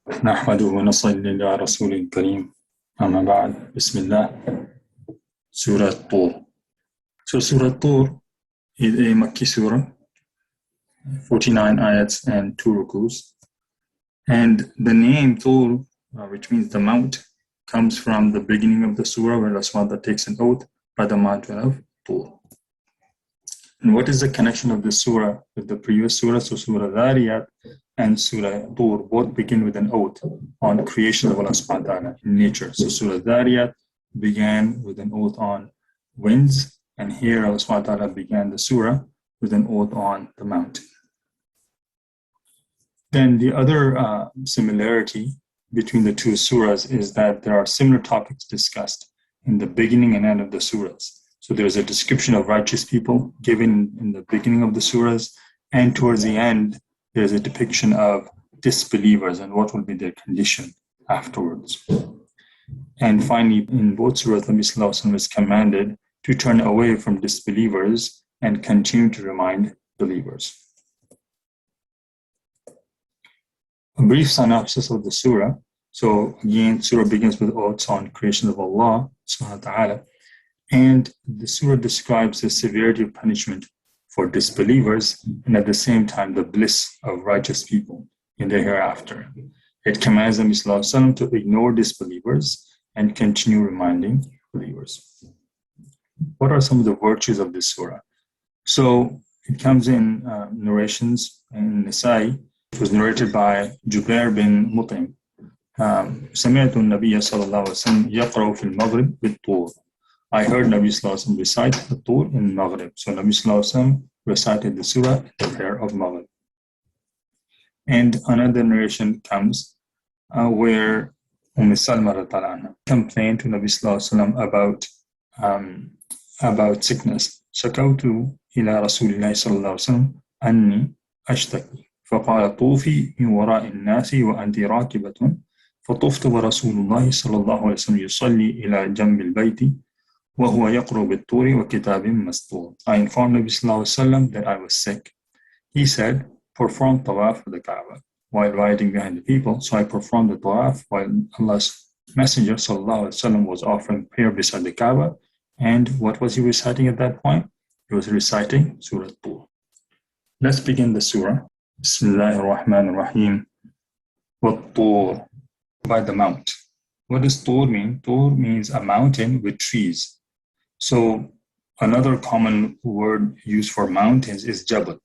نحمده ونصلي على رسول الكريم أما بعد بسم الله. Surah Tur. So Surah Tur is a Makki surah, 49 ayats and 2 rukus. And the name Tur, which means the mount, comes from the beginning of the surah where Allah SWT takes an oath by the mountain of Tur. And what is the connection of this surah with the previous surah? So Surah Dhariyat and Surah Tur both begin with an oath on creation of Allah subhanahu wa ta'ala in nature. So Surah Dhariyat began with an oath on winds, and here Allah subhanahu wa ta'ala began the surah with an oath on the mountain. Then the other similarity between the two surahs is that there are similar topics discussed in the beginning and end of the surahs. So there's a description of righteous people given in the beginning of the surahs, and towards the end, there's a depiction of disbelievers and what will be their condition afterwards. And finally, in both surahs, Nabi Sallallahu Alaihi Wasallam is commanded to turn away from disbelievers and continue to remind believers. A brief synopsis of the surah. So again, surah begins with oaths on creation of Allah subhanahu wa ta'ala. And the surah describes the severity of punishment for disbelievers and at the same time the bliss of righteous people in the hereafter. It commands Nabi Sallallahu Alaihi Wasallam to ignore disbelievers and continue reminding believers. What are some of the virtues of this surah? So it comes in narrations in Nisa'i. It was narrated by Jubair bin Mut'im. سمعت النبي صلى الله عليه وسلم يقرأ في المغرب بالطور. I heard Nabi Sallallahu Alaihi Wasallam recite the Tur in Maghrib. So Nabi Sallallahu Alaihi Wasallam recited the surah in the prayer of Maghrib. And another narration comes where Salma complained to Nabi Sallallahu Alaihi Wasallam about sickness. شكوت إلى رسول الله صلى الله عليه وسلم أني أشتكي فقال طوفي من وراء الناس وأنت راكبة فطفت ورسول الله صلى الله عليه وسلم يصلي إلى جنب البيت وهو يقرأ بالطور وكتاب مسطور. I informed Nabi Sallallahu Alaihi Wasallam that I was sick. He said, perform tawaf for the Kaaba while riding behind the people. So I performed the tawaf while Allah's Messenger Sallallahu Alaihi Wasallam was offering prayer beside the Kaaba. And what was he reciting at that point? He was reciting Surah Tur. Let's begin the surah. Bismillahir Rahmanir Rahim. Wat-Tur, by the mount. What does Tur mean? Tur means a mountain with trees. So another common word used for mountains is Jabal.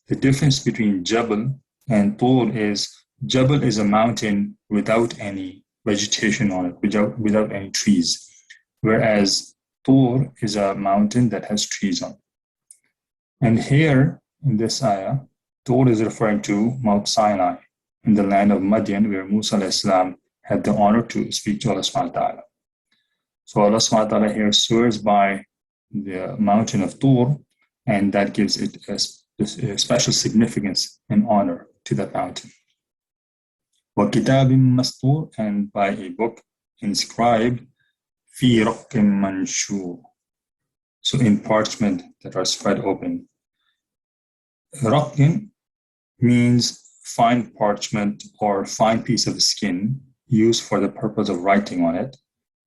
The difference between Jabal and Tur is Jabal is a mountain without any vegetation on it, without any trees, whereas Tur is a mountain that has trees on it. And here in this ayah, Tur is referring to Mount Sinai in the land of Madian, where Musa a.s. had the honor to speak to Allah subhanahu wa ta'ala. So Allah subhanahu wa ta'ala here swears by the mountain of Tur, and that gives it a special significance and honor to that mountain. وَكِتَابٍ مَسْطُورٍ, and by a book inscribed فِي رَقٍّ مَنْشُورٍ, so in parchment that are spread open. Raqin means fine parchment or fine piece of skin used for the purpose of writing on it.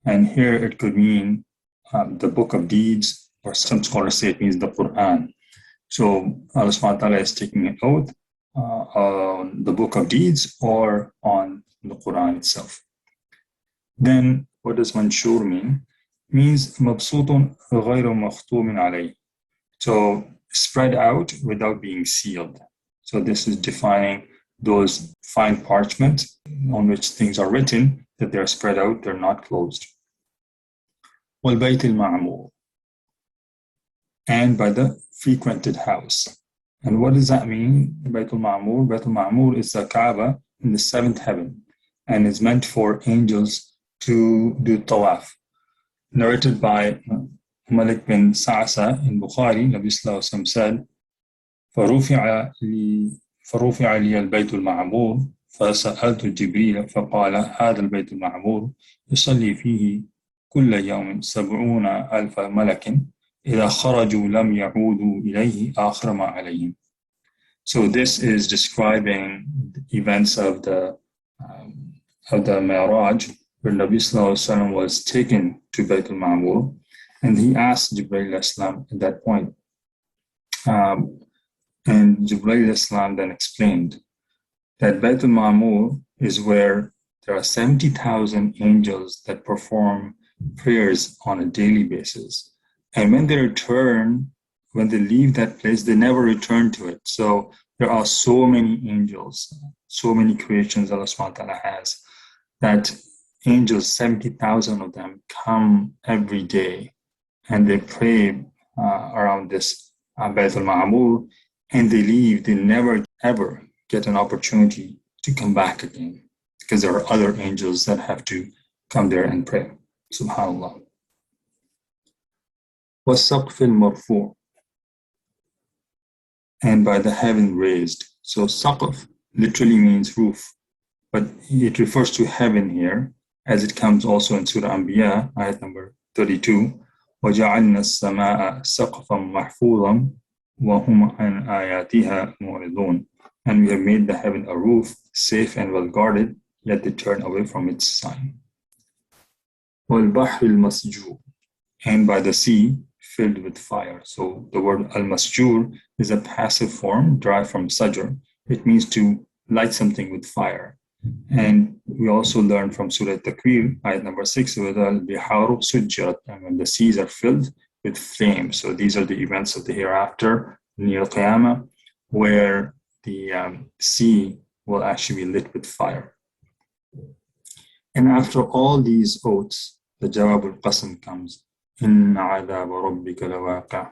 And here it could mean the book of deeds, or some scholars say it means the Quran. So Allah subhanahu wa ta'ala is taking an oath on the book of deeds or on the Quran itself. Then what does manshur mean? It means mabsutun ghayru makhtumin alayh. So spread out without being sealed. So this is defining those fine parchments on which things are written, that they're spread out, they're not closed. وَالْبَيْتِ الْمَعْمُورِ, and by the frequented house. And what does that mean? Baytul Ma'mur. Baytul Ma'mur is the Kaaba in the seventh heaven and is meant for angels to do tawaf. Narrated by Malik bin Sa'sa in Bukhari, Nabi Sallallahu Alaihi Wasallam said, فَرُفِعَ لِيَ الْبَيْتُ الْمَعْمُورِ فَسَأَلْتُ جِبْرِيلَ فَقَالَ هَذَا الْبَيْتُ الْمَعْمُورِ يُصَلِّي فِيهِ كُلَّ يَوْمٍ 70,000 مَلَكٍ إِذَا خَرَجُوا لَمْ يَعُودُوا إِلَيْهِ آخِرَ مَا عَلَيْهِمْ. So this is describing the events of the of the Mi'raj, where Nabi Sallallahu Alaihi Wasallam was taken to Bayt al-Ma'mur, and he asked Jibreel Islam at that point. And Jibreel Islam then explained that Bayt al-Ma'mur is where there are 70,000 angels that perform prayers on a daily basis. And when they return, when they leave that place, they never return to it. So there are so many angels, so many creations Allah subhanahu wa ta'ala has, that angels, 70,000 of them, come every day and they pray around this Bayt al-Ma'mur, and they leave. They never ever get an opportunity to come back again, because there are other angels that have to come there and pray. Subhanallah. وَالسَّقْفِ الْمَرْفُوعِ, and by the heaven raised. So saqf literally means roof, but it refers to heaven here, as it comes also in Surah Anbiya, ayat number 32. وَجَعَلْنَا السَّمَاءَ سَقْفًا مَحْفُوظًا وَهُمْ عَنْ آيَاتِهَا مُعْرِضُونَ. And we have made the heaven a roof, safe and well guarded, yet they turn away from its sign. وَالْبَحْرِ الْمَسْجُورِ, and by the sea filled with fire. So the word al-masjur is a passive form derived from sajr. It means to light something with fire. And we also learn from Surah Takwir, ayat number 6, وَالْبِحَارُ سُجِّرَتْ, and when the seas are filled with flame. So these are the events of the hereafter, near Qiyamah, where the sea will actually be lit with fire. And after all these oaths, the Jawab al-Qasam comes. إِنَّ عَذَابَ رَبِّكَ لَوَاقِعٌ,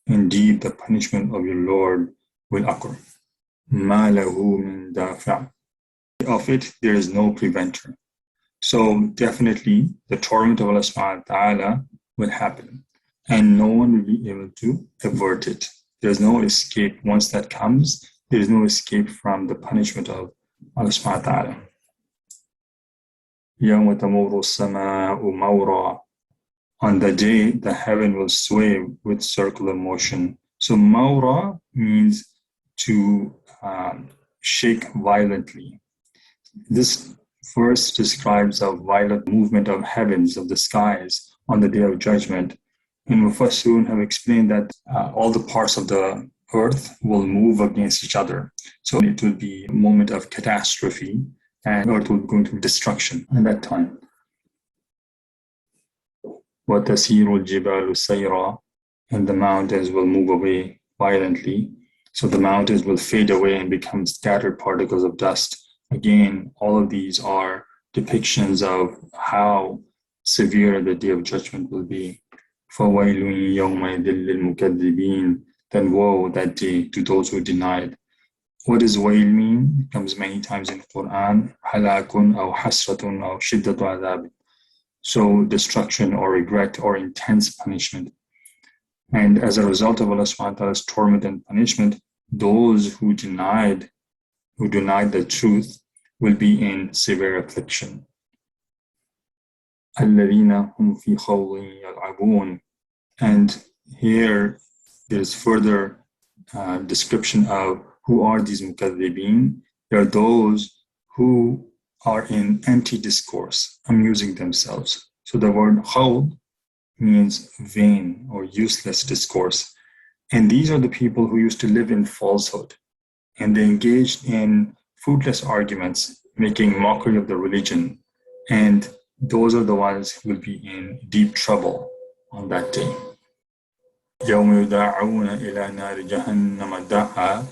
indeed the punishment of your Lord will occur. مَا لَهُ مِن دَافِعٍ, of it there is no preventer. So definitely the torment of Allah subhanahu wa ta'ala will happen, and no one will be able to avert it. There's no escape. Once that comes, there is no escape from the punishment of Allah subhanahu wa ta'ala. يَوْمَ تَمُورُ السَّمَاءُ مَوْرًا, on the day the heaven will sway with circular motion. So mawra means to shake violently. This verse describes a violent movement of heavens, of the skies, on the day of judgment. And Mufassirun have explained that all the parts of the earth will move against each other. So it will be a moment of catastrophe, and earth will go into destruction at that time. وَتَسِيرُ الْجِبَالُ سَيْرًا, and the mountains will move away violently. So the mountains will fade away and become scattered particles of dust. Again, all of these are depictions of how severe the day of judgment will be. فَوَيْلٌ يَوْمَئِذٍ لِلْمُكَذِّبِينَ, then woe that day to those who denied. What does wail mean? It comes many times in the Quran. هَلَاكٌ أَوْ حَسْرَةٌ أَوْ شِدَّةُ عَذَابٍ. So destruction or regret or intense punishment. And as a result of Allah subhanahu wa ta'ala's torment and punishment, those who denied the truth will be in severe affliction. الَّذِينَ هُمْ فِي خَوْضٍ يَلْعَبُونَ, and here there's further description of who are these mukadhibin. They are those who are in empty discourse, amusing themselves. So the word khawd means vain or useless discourse. And these are the people who used to live in falsehood, and they engaged in fruitless arguments, making mockery of the religion. And those are the ones who will be in deep trouble on that day. يَوْمَ يُدَاعُونَ إِلَى نَارِ جَهَنَّمَ دَعًّا,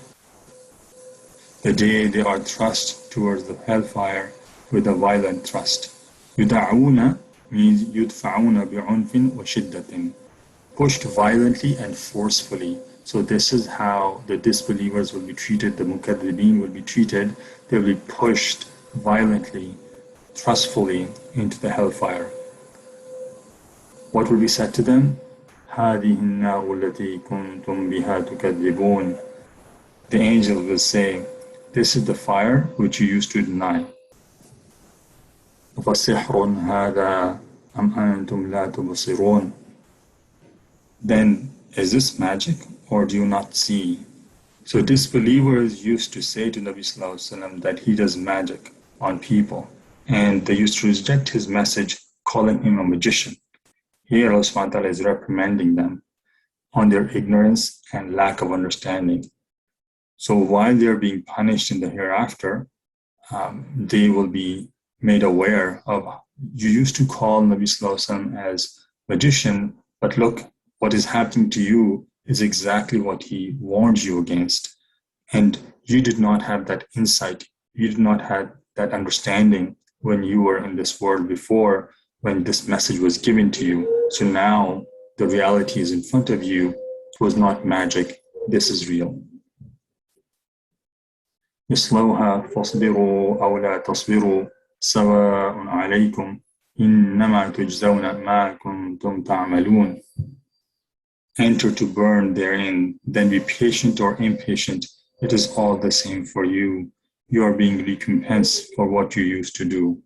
the day they are thrust towards the hellfire with a violent thrust. يُدَاعُونَ means يُدْفَعُونَ بِعُنْفٍ وَشِدَّةٍ, pushed violently and forcefully. So this is how the disbelievers will be treated, the mukadhibin will be treated. They will be pushed violently, thrustfully into the hellfire. What will be said to them? هَذِهِ النَّارُ الَّتِي كُنْتُمْ بِهَا تُكَذِّبُونَ. The angel will say, this is the fire which you used to deny. فَسِحْرٌ هَذَا أَمْ أَنْتُمْ لَا تُبْصِرُونَ. Then, is this magic or do you not see? So disbelievers used to say to Nabi Sallallahu Alaihi Wasallam that he does magic on people. and they used to reject his message, calling him a magician. Here Allah subhanahu wa ta'ala is reprimanding them on their ignorance and lack of understanding. So while they're being punished in the hereafter, they will be made aware of, you used to call Nabi Sallallahu Alaihi Wasallam as magician, but look, what is happening to you is exactly what he warned you against. And you did not have that insight. You did not have that understanding when you were in this world before, when this message was given to you. So now the reality is in front of you. It was not magic. This is real. اصلوها فاصبروا أو لا تصبروا سواء عليكم إنما تجزون ما كنتم تعملون. Enter to burn therein, then be patient or impatient. It is all the same for you. You are being recompensed for what you used to do.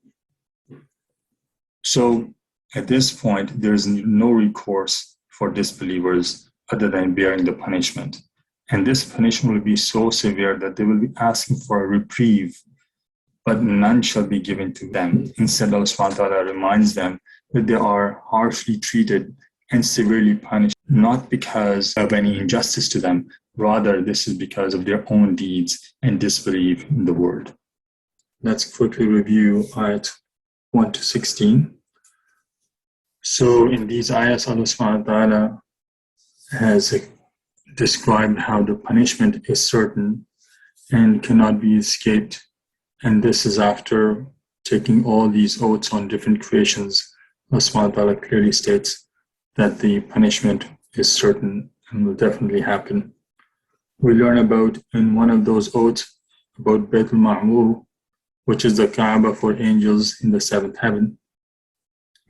So at this point, there is no recourse for disbelievers other than bearing the punishment. And this punishment will be so severe that they will be asking for a reprieve, but none shall be given to them. Instead, Allah subhanahu wa ta'ala reminds them that they are harshly treated and severely punished, not because of any injustice to them. Rather, this is because of their own deeds and disbelief in the word. Let's quickly review ayat 1 to 16. So in these ayats, Allah subhanahu wa ta'ala has described how the punishment is certain and cannot be escaped. And this is after taking all these oaths on different creations. Allah subhanahu wa ta'ala clearly states that the punishment is certain and will definitely happen. We learn about, in one of those oaths, about Baytul Ma'mur, which is the Kaaba for angels in the seventh heaven.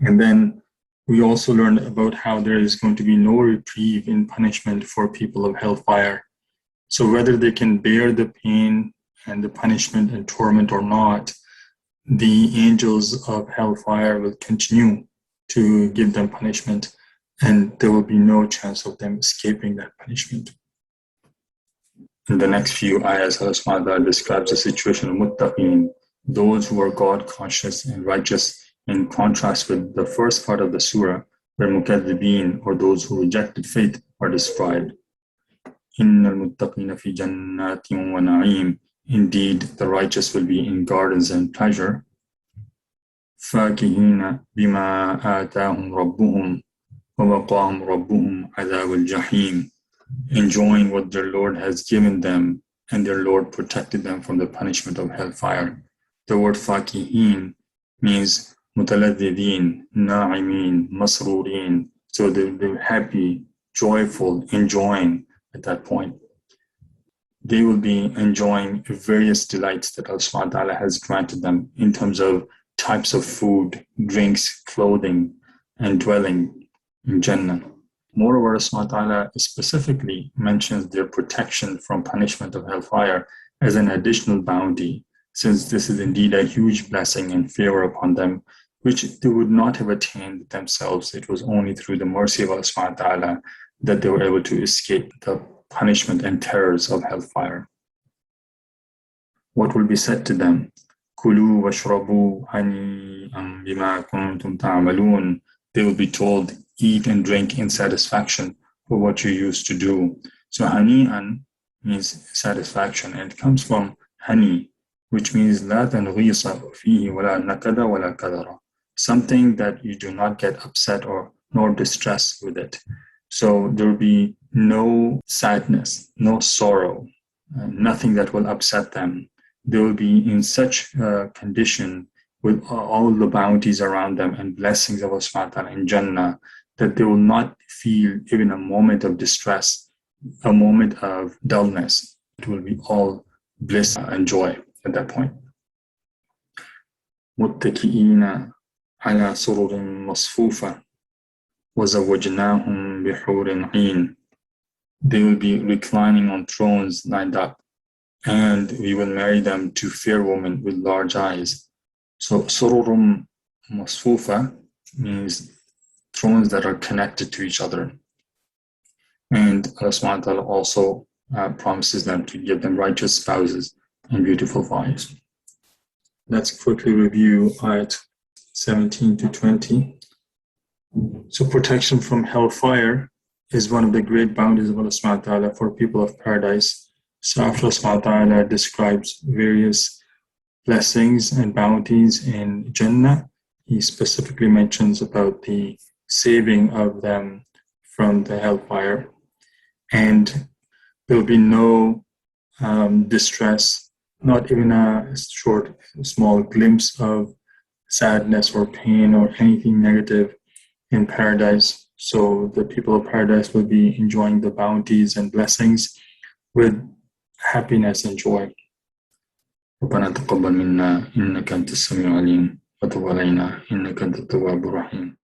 And then we also learned about how there is going to be no reprieve in punishment for people of hellfire. So whether they can bear the pain and the punishment and torment or not, the angels of hellfire will continue to give them punishment, and there will be no chance of them escaping that punishment. In the next few ayahs, Allah subhanahu wa ta'ala describes the situation of muttaqeen, those who are God conscious and righteous, in contrast with the first part of the surah, where mukadzibeen, or those who rejected faith, are described. Innal muttaqina fi jannatin wa na'im. Indeed, the righteous will be in gardens and pleasure. Fakihina bima atahum rabbuhum wa waqahum rabbuhum adhab al-jahim. Enjoying what their Lord has given them, and their Lord protected them from the punishment of hellfire. The word fakihin means mutaladidin, na'imin, masrurin. So they're happy, joyful, enjoying at that point. They will be enjoying various delights that Allah subhanahu wa ta'ala has granted them in terms of types of food, drinks, clothing, and dwelling in Jannah. Moreover, Allah subhanahu wa ta'ala specifically mentions their protection from punishment of hellfire as an additional bounty, since this is indeed a huge blessing and favor upon them, which they would not have attained themselves. It was only through the mercy of Allah subhanahu wa ta'ala that they were able to escape the punishment and terrors of hellfire. What will be said to them? Kulu washrabu hani'an bima kuntum ta'malun. They will be told, eat and drink in satisfaction for what you used to do. So hani'an means satisfaction, and it comes from hani, which means la tanghisa fihi wala nakada wala kadara. Something that you do not get upset or nor distress with it. So there will be no sadness, no sorrow, nothing that will upset them. They will be in such a condition with all the bounties around them and blessings of Allah subhanahu wa ta'ala in Jannah, that they will not feel even a moment of distress, a moment of dullness. It will be all bliss and joy at that point. متكئين على سرر مصفوفة وزوجناهم بحور عين. They will be reclining on thrones lined up, and we will marry them to fair women with large eyes. So sururum masfufa means thrones that are connected to each other. And Allah subhanahu wa ta'ala also promises them to give them righteous spouses and beautiful wives. let's quickly review ayat 17 to 20. So protection from hellfire is one of the great bounties of Allah subhanahu wa ta'ala for people of paradise. So after Allah subhanahu wa ta'ala describes various blessings and bounties in Jannah, he specifically mentions about the saving of them from the hellfire. And there will be no distress, not even a small glimpse of sadness or pain or anything negative in paradise. So the people of paradise will be enjoying the bounties and blessings with happiness and joy. ربنا تقبل منا إنك أنت السميع العليم وتب علينا إنك أنت التواب الرحيم